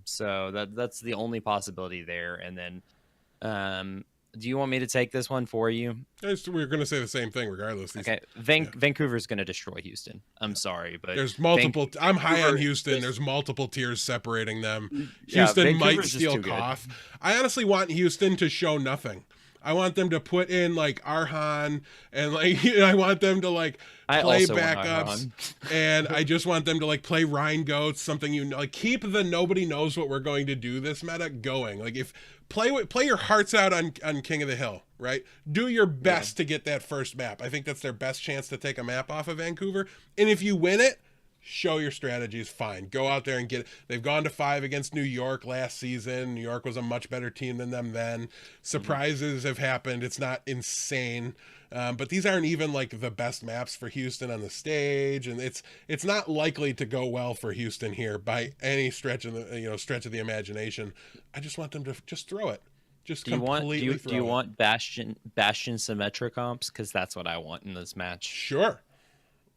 So that's the only possibility there. And then, do you want me to take this one for you? We're going to say the same thing regardless. Okay, Vancouver's going to destroy Houston. I'm sorry, but there's multiple. I'm high on Houston. There's multiple tiers separating them. Houston might steal Koff. I honestly want Houston to show nothing. I want them to put in like Arhan and like I want them to like play backups, and I just want them to like play Rhine Goats, something like keep the nobody knows what we're going to do this meta going. Like if play your hearts out on King of the Hill, right? Do your best to get that first map. I think that's their best chance to take a map off of Vancouver, and if you win it, show your strategies. Fine, go out there and get it. They've gone to 5 against New York last season. New York was a much better team than them then. Surprises have happened. It's not insane, but these aren't even like the best maps for Houston on the stage, and it's not likely to go well for Houston here by any stretch of the stretch of the imagination. I just want them to just throw it. Just do you want Bastion Symmetra comps? Because that's what I want in this match. Sure.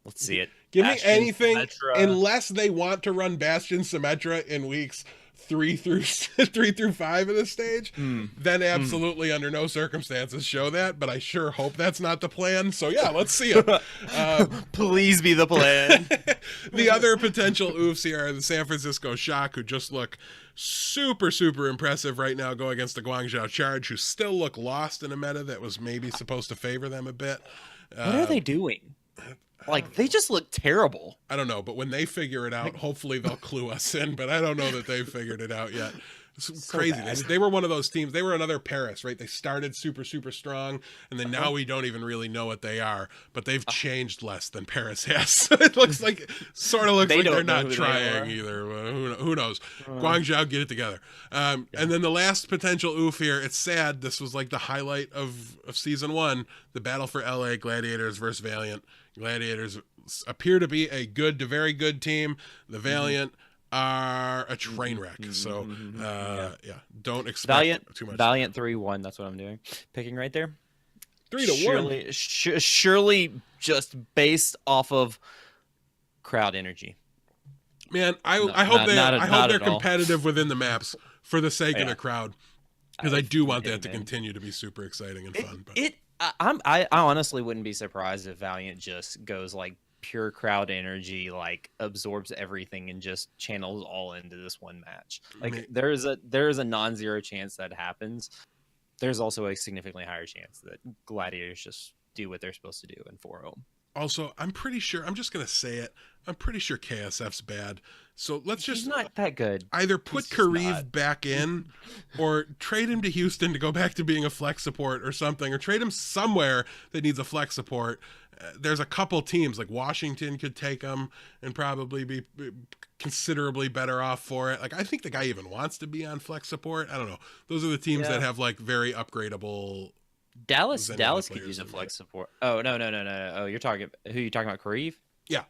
Let's see it. Give me anything, unless they want to run Bastion Symmetra in weeks 3 through 5 of this stage. Then absolutely under no circumstances show that. But I sure hope that's not the plan. So yeah, let's see it. Please be the plan. The other potential oofs here are the San Francisco Shock, who just look super impressive right now, going against the Guangzhou Charge, who still look lost in a meta that was maybe supposed to favor them a bit. What are they doing? Like, they just look terrible. I don't know, but when they figure it out, hopefully they'll clue us in, but I don't know that they've figured it out yet. It's so crazy. They were one of those teams. They were another Paris, right? They started super strong, and then now we don't even really know what they are, but they've changed less than Paris has. So it looks like, they're not trying either. Who knows? Guangzhou, get it together. And then the last potential oof here, it's sad. This was like the highlight of season 1, the battle for LA, Gladiators versus Valiant. Gladiators appear to be a good to very good team. The Valiant are a train wreck. So, don't expect too much. Valiant 3-1. That's what I'm doing. Picking right there. 3-1. Surely just based off of crowd energy. Man, I hope they're competitive within the maps for the sake of the crowd, because I do want that to continue to be super exciting and fun. I honestly wouldn't be surprised if Valiant just goes like pure crowd energy, like absorbs everything and just channels all into this one match. Like there is a non-zero chance that happens. There's also a significantly higher chance that Gladiators just do what they're supposed to do in 4-0. Also, I'm pretty sure, I'm just going to say it, I'm pretty sure KSF's bad. So let's just... He's not that good. Either put Kariv back in, or trade him to Houston to go back to being a flex support or something, or trade him somewhere that needs a flex support. There's a couple teams, like Washington could take him and probably be considerably better off for it. Like, I think the guy even wants to be on flex support. I don't know. Those are the teams that have like very upgradable... Dallas could use a flex support. Oh, no. Oh, who you talking about, Kariv? Yeah.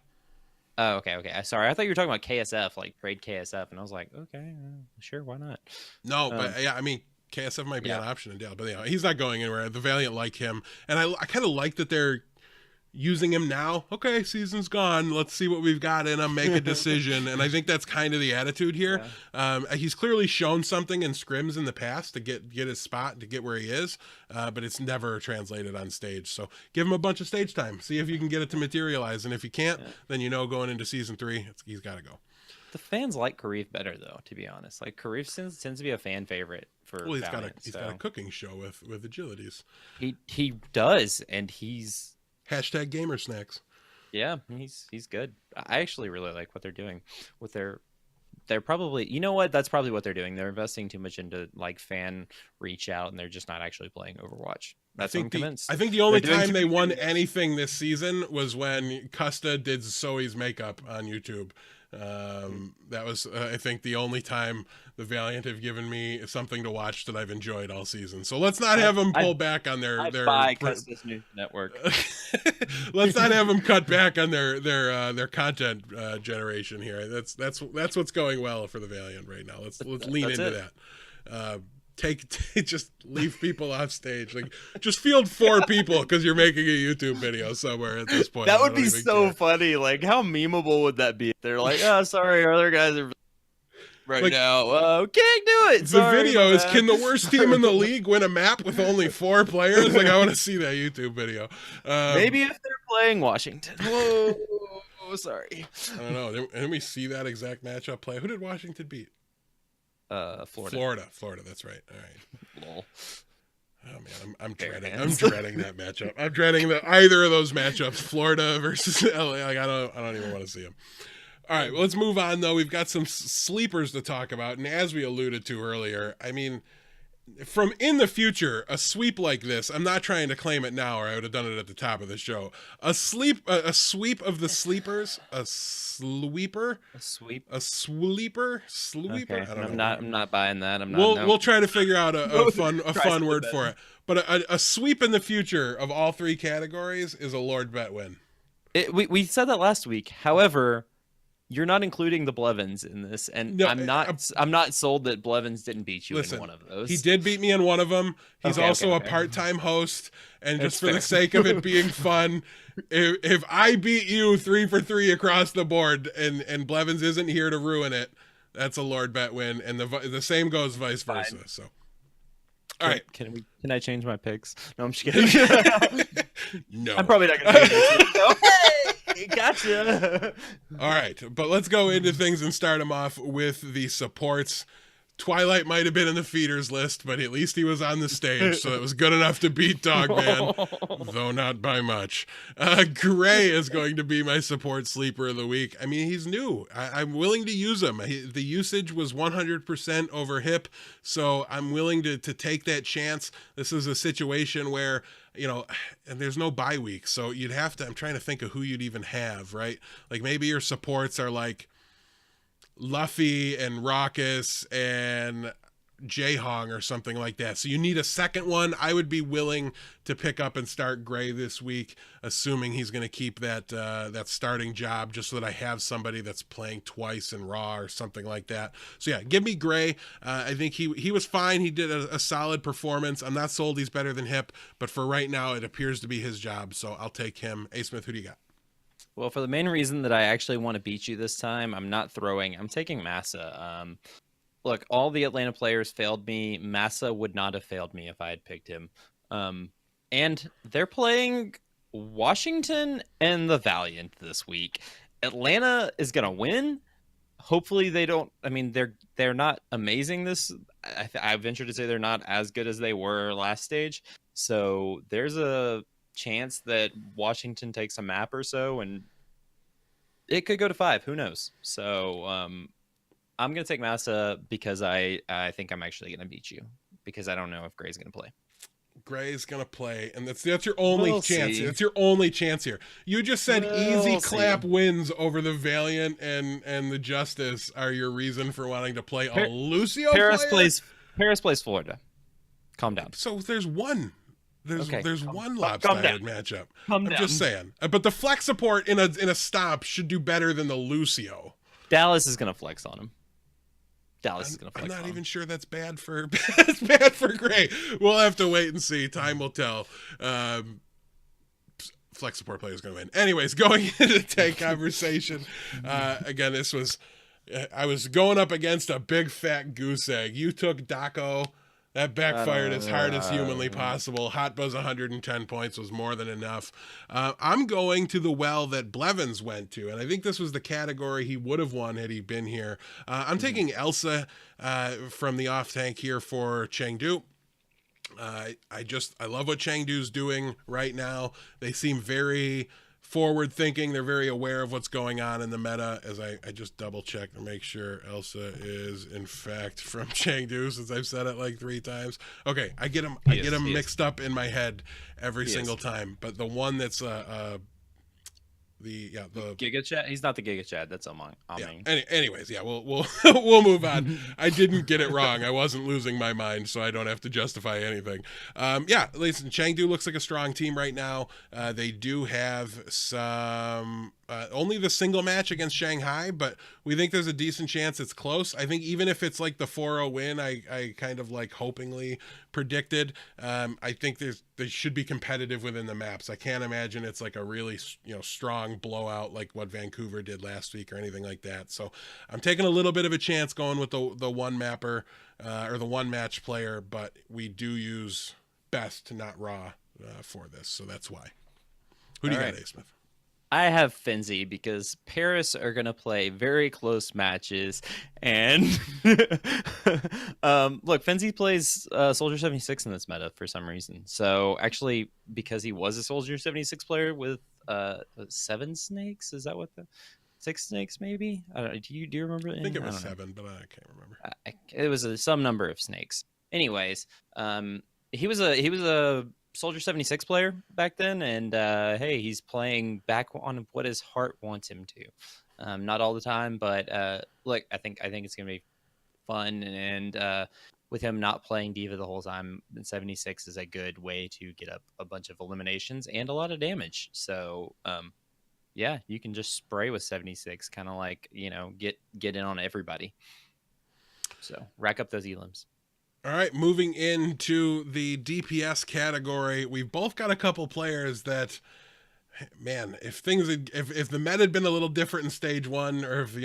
Oh, okay. Sorry, I thought you were talking about KSF, like trade KSF, and I was like, okay, sure, why not? No, but yeah, I mean, KSF might be an option in Dallas, but he's not going anywhere. The Valiant like him, and I kind of like that they're using him now. Okay, season's gone. Let's see what we've got in him. Make a decision. And I think that's kind of the attitude here. Yeah. He's clearly shown something in scrims in the past to get his spot, to get where he is, but it's never translated on stage. So give him a bunch of stage time. See if you can get it to materialize. And if you can't, then going into season 3, he's got to go. The fans like Kariv better, though, to be honest. Like, Kariv tends to be a fan favorite for Well, he's Valiant, got a cooking show with agilities. He does, and he's... #gamer snacks. Yeah, he's good. I actually really like what they're doing with they're probably, you know what, that's probably what they're doing. They're investing too much into like fan reach out, and they're just not actually playing Overwatch. That's what I'm convinced. I think the only time they won anything this season was when Custa did Zoe's makeup on YouTube. That was I think the only time the Valiant have given me something to watch that I've enjoyed all season. So let's not have them pull back on their Custa's new network. Let's not have them cut back on their content generation here. That's what's going well for the Valiant right now. Let's lean into that. Just leave people off stage. Like, just field 4 people because you're making a YouTube video somewhere at this point. That would be so funny. Like, how memeable would that be? They're like, oh, sorry, our other guys are right like, now. Can't do it. The Sorry, video my is, bad. can the worst team in the league win a map with only 4 players? Like, I want to see that YouTube video. Maybe if they're playing Washington. Whoa, sorry. I don't know. Didn't we see that exact matchup play? Who did Washington beat? Florida. Florida. That's right. All right. Lol. Oh man, I'm dreading that matchup. I'm dreading either of those matchups, Florida versus LA. Like, I don't even want to see them. All right, well, let's move on though. We've got some sleepers to talk about, and as we alluded to earlier, I mean, from in the future, a sweep like this, I'm not trying to claim it now, or I would have done it at the top of the show. A sweep of the sleepers, a sweeper. Okay. I don't know. I'm not buying that. We'll try to figure out a fun word for it. But a sweep in the future of all 3 categories is a Lord Bet win. We said that last week. However, you're not including the Blevins in this, and no, I'm not sold that Blevins didn't beat you in one of those. He did beat me in one of them. He's also a part-time host, and just for the sake of it being fun, if I beat you 3 for 3 across the board, and Blevins isn't here to ruin it, that's a Lord Bet win, and the same goes vice versa. Fine. So, all right, can I change my picks? No, I'm just kidding. No, I'm probably not gonna do this. Hey, gotcha. All right, but let's go into things and start them off with the supports. Twilight might have been in the feeders list, but at least he was on the stage, so it was good enough to beat Dogman, though not by much. Gray is going to be my support sleeper of the week. I mean, he's new. I'm willing to use him. The usage was 100% over hip, so I'm willing to take that chance. This is a situation where, you know, and there's no bye week, so you'd have to, I'm trying to think of who you'd even have, right? Like maybe your supports are like Luffy and Raucous and Jayhong or something like that. So you need a second one. I would be willing to pick up and start Gray this week, assuming he's going to keep that starting job, just so that I have somebody that's playing twice in Raw or something like that. So yeah, give me Gray. I think he was fine. He did a solid performance. I'm not sold he's better than Hip, but for right now, it appears to be his job. So I'll take him. Asmith, who do you got? Well, for the main reason that I actually want to beat you this time, I'm taking Massa. Look, all the Atlanta players failed me. Massa would not have failed me if I had picked him. And they're playing Washington and the Valiant this week. Atlanta is going to win. Hopefully they don't. I mean, they're not amazing this. I venture to say they're not as good as they were last stage. So there's a chance that Washington takes a map or so, and it could go to 5. Who knows? So I'm going to take Massa because I think I'm actually going to beat you, because I don't know if Gray's going to play. Gray's going to play, and that's your only chance. See. It's your only chance here. You just said easy clap wins over the Valiant and the Justice are your reason for wanting to play a Lucio Paris player? Paris plays Florida. Calm down. So there's one. There's one lopsided matchup. I'm just saying. But the flex support in a stop should do better than the Lucio. Dallas is going to flex on him. I'm not even sure that's bad for Gray. We'll have to wait and see. Time will tell. Flex support player is going to win. Anyways, going into tank conversation. Again, I was going up against a big fat goose egg. You took Daco. That backfired as hard as humanly possible. Hot Buzz 110 points was more than enough. I'm going to the well that Blevins went to, and I think this was the category he would have won had he been here. I'm taking Elsa from the off tank here for Chengdu. I love what Chengdu's doing right now. They seem very forward thinking. They're very aware of what's going on in the meta, as I just double check to make sure Elsa is in fact from Chengdu, since I've said it like 3 times. Okay, I get them mixed up in my head every single time, but the one that's the Giga Chad. He's not the Giga Chad. That's Among. Yeah. Anyways, yeah, we'll we'll move on. I didn't get it wrong. I wasn't losing my mind, so I don't have to justify anything. Listen, Chengdu looks like a strong team right now. They do have some Only the single match against Shanghai, but we think there's a decent chance it's close. I think even if it's like the 4-0 win, I kind of like hopingly predicted. I think they should be competitive within the maps. I can't imagine it's like a really strong blowout like what Vancouver did last week or anything like that. So I'm taking a little bit of a chance going with the one mapper or the one match player, but we do use best, not raw, for this. So that's why. Who do you got, Asmith? I have Finzi because Paris are going to play very close matches. And look, Finzi plays Soldier 76 in this meta for some reason. So actually, because he was a Soldier 76 player with 7 snakes, is that what the 6 snakes maybe? I don't know. Do you remember? I think it was 7, but I can't remember. It was some number of snakes. Anyways, he was a Soldier 76 player back then, and hey, he's playing back on what his heart wants him to. Not all the time, but look, I think it's gonna be fun, and with him not playing Diva the whole time, 76 is a good way to get up a bunch of eliminations and a lot of damage. So yeah, you can just spray with 76, kind of like get in on everybody. So rack up those elims. All right, moving into the DPS category, we've both got a couple players that, man, if the meta had been a little different in stage 1, or if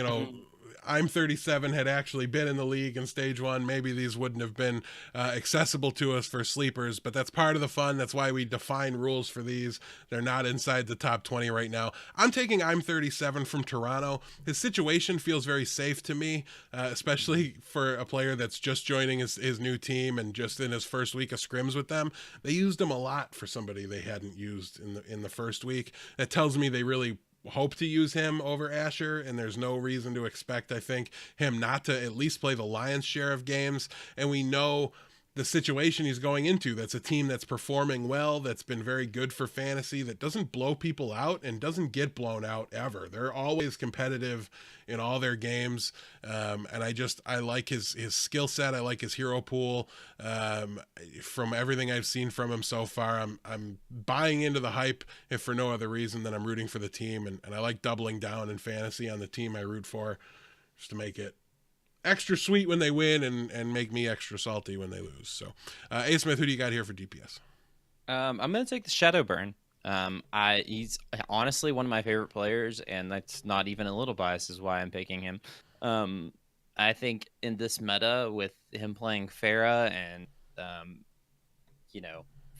I'm 37 had actually been in the league in stage 1, maybe these wouldn't have been accessible to us for sleepers, but that's part of the fun. That's why we define rules for these. They're not inside the top 20 right now. I'm taking I'm 37 from Toronto. His situation feels very safe to me, especially for a player that's just joining his new team and just in his first week of scrims with them. They used him a lot for somebody they hadn't used in the first week. That tells me they really hope to use him over Asher, and there's no reason to expect, I think, him not to at least play the lion's share of games. And we know the situation he's going into. That's a team that's performing well, that's been very good for fantasy, that doesn't blow people out and doesn't get blown out ever. They're always competitive in all their games. And I like his skill set. I like his hero pool. From everything I've seen from him so far, I'm buying into the hype, if for no other reason than I'm rooting for the team. And I like doubling down in fantasy on the team I root for, just to make it extra sweet when they win and make me extra salty when they lose. So, Asmith, who do you got here for DPS? I'm going to take the Shadowburn. He's honestly one of my favorite players, and that's not even a little bias is why I'm picking him. I think in this meta with him playing Pharah and,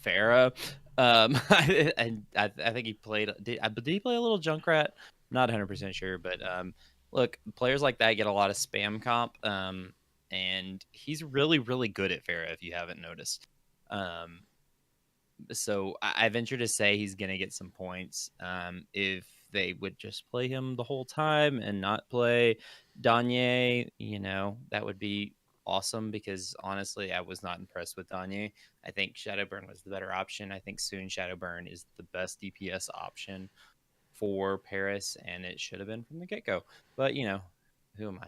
Pharah, I think he played, did he play a little Junkrat? Not 100% sure, but look, players like that get a lot of spam comp, and he's really, really good at Pharah, if you haven't noticed. So I venture to say he's going to get some points if they would just play him the whole time and not play Danye. That would be awesome, because honestly, I was not impressed with Danye. I think Shadowburn was the better option. I think soon Shadowburn is the best DPS option for Paris, and it should have been from the get-go. But who am I?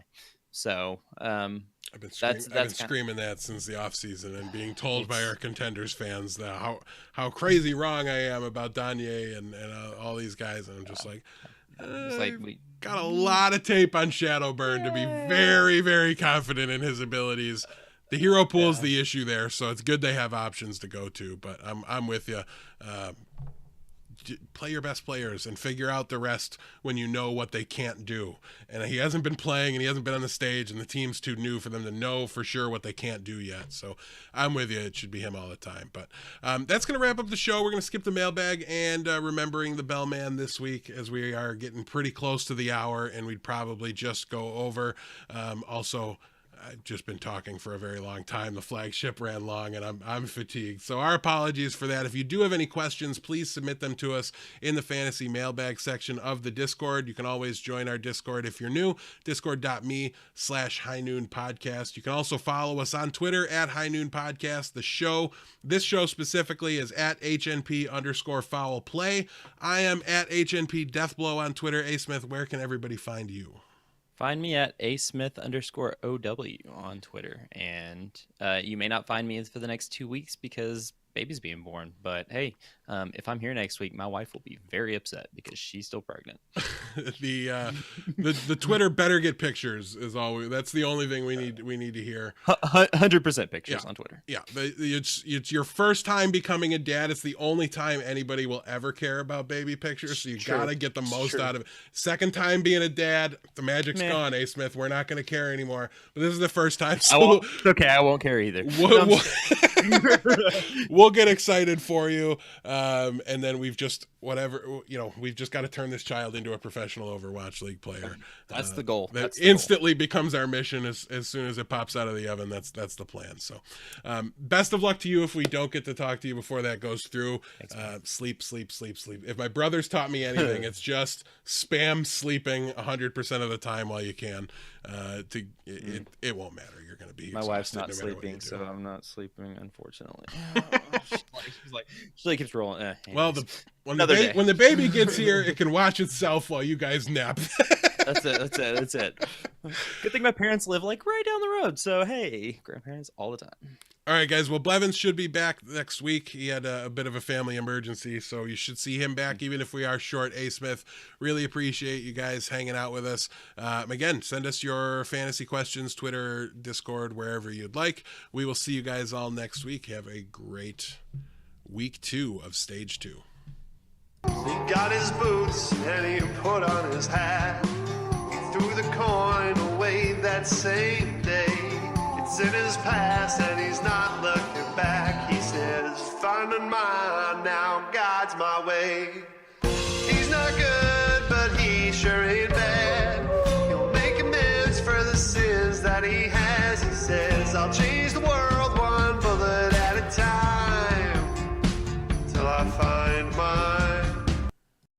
So I've been screaming that since the off season, and being told by our Contenders fans that how crazy wrong I am about Danye and all these guys, and I'm just we got a lot of tape on Shadowburn to be very, very confident in his abilities. The hero pool is the issue there, so it's good they have options to go to. But I'm with you. Play your best players and figure out the rest when you know what they can't do. And he hasn't been playing, and he hasn't been on the stage, and the team's too new for them to know for sure what they can't do yet. So I'm with you. It should be him all the time. But that's going to wrap up the show. We're going to skip the mailbag and remembering the bellman this week, as we are getting pretty close to the hour, and we'd probably just go over. Also, I've just been talking for a very long time. The flagship ran long, and I'm fatigued. So our apologies for that. If you do have any questions, please submit them to us in the fantasy mailbag section of the Discord. You can always join our Discord if you're new, discord.me/High Noon Podcast. You can also follow us on Twitter at High Noon Podcast. This show specifically is at HNP_foul play. I am at HNP Deathblow on Twitter. Asmith, where can everybody find you? Find me at asmith_OW on Twitter. And you may not find me for the next 2 weeks because baby's being born. But hey, if I'm here next week, my wife will be very upset because she's still pregnant. The Twitter better get pictures is all. That's the only thing we need to hear. 100% pictures on Twitter. Yeah, it's your first time becoming a dad. It's the only time anybody will ever care about baby pictures. So you gotta get the most out of it. Second time being a dad, the magic's gone. Smith, we're not gonna care anymore. But this is the first time. So it's okay. I won't care either. We'll get excited for you, and then we've just got to turn this child into a professional Overwatch League player. That's the goal. That instantly becomes our mission as soon as it pops out of the oven. That's the plan. So, best of luck to you if we don't get to talk to you before that goes through. Sleep. If my brother's taught me anything, it's just spam sleeping 100% of the time while you can. It won't matter. You're going to be. My wife's not sleeping, so I'm not sleeping, unfortunately. She keeps rolling. Well, when the baby gets here, it can watch itself while you guys nap. That's it. Good thing my parents live like right down the road. So hey, grandparents all the time. All right, guys. Well, Blevins should be back next week. He had a bit of a family emergency, so you should see him back, even if we are short. Smith, really appreciate you guys hanging out with us. Again, send us your fantasy questions, Twitter, Discord, wherever you'd like. We will see you guys all next week. Have a great week 2 of Stage 2. He got his boots and he put on his hat. He threw the coin away that same day. It's in his past and he's not looking back. He says, finding mine now, God's my way. He's not good, but he sure ain't bad. He'll make amends for the sins that he has. He says, I'll change the world one bullet at a time till I find my